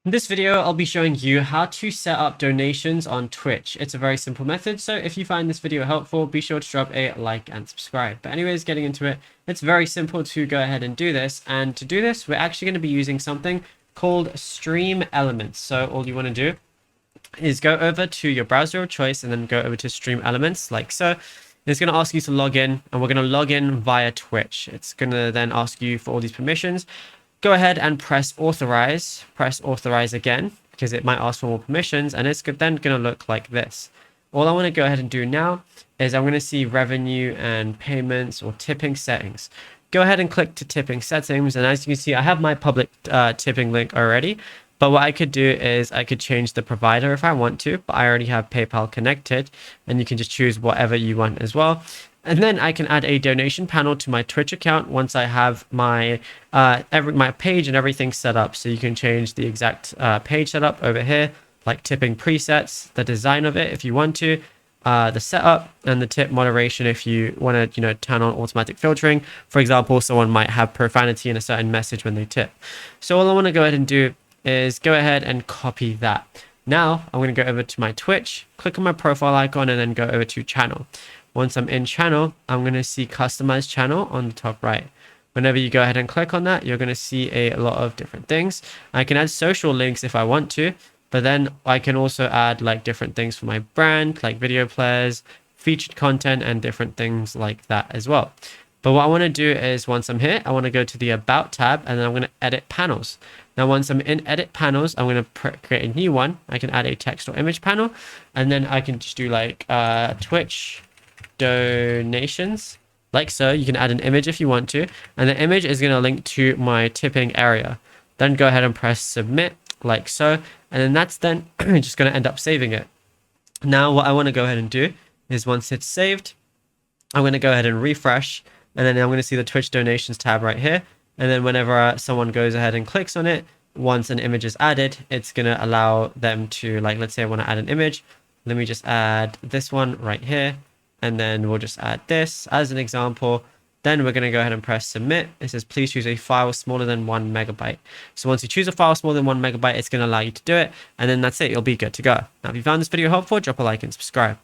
In this video, I'll be showing you how to set up donations on Twitch. It's a very simple method, so if you find this video helpful, be sure to drop a like and subscribe. But anyways, getting into it, it's very simple to go ahead and do this. And to do this, we're actually going to be using something called Stream Elements. So all you want to do is go over to your browser of choice and then go over to Stream Elements like so. It's going to ask you to log in, and we're going to log in via Twitch. It's going to then ask you for all these permissions. Go ahead and press authorize again, because it might ask for more permissions, and it's then going to look like this. All I want to go ahead and do now is I'm going to see revenue and payments or tipping settings. Go ahead and click to tipping settings, and as you can see, I have my public tipping link already. But what I could do is I could change the provider if I want to, but I already have PayPal connected, and you can just choose whatever you want as well. And then I can add a donation panel to my Twitch account once I have my my page and everything set up. So you can change the exact page setup over here, like tipping presets, the design of it if you want to, the setup, and the tip moderation if you want to, turn on automatic filtering. For example, someone might have profanity in a certain message when they tip. So all I want to go ahead and do is go ahead and copy that. Now I'm going to go over to my Twitch, click on my profile icon, and then go over to channel. Once I'm in channel, I'm going to see customize channel on the top right. Whenever you go ahead and click on that, you're going to see a lot of different things. I can add social links if I want to, but then I can also add like different things for my brand, like video players, featured content, and different things like that as well. But what I want to do is once I'm here, I want to go to the About tab, and then I'm going to edit panels. Now, once I'm in edit panels, I'm going to create a new one. I can add a text or image panel, and then I can just do like Twitch donations like so. You can add an image if you want to, and the image is going to link to my tipping area. Then go ahead and press submit like so, and then that's then just going to end up saving it. Now what I want to go ahead and do is once it's saved, I'm going to go ahead and refresh, and then I'm going to see the Twitch donations tab right here. And then whenever someone goes ahead and clicks on it, once an image is added, it's going to allow them to, like, let's say I want to add an image. Let me just add this one right here. And then we'll just add this as an example. Then we're going to go ahead and press submit. It says, please choose a file smaller than 1 megabyte. So once you choose a file smaller than 1 megabyte, it's going to allow you to do it. And then that's it. You'll be good to go. Now, if you found this video helpful, drop a like and subscribe.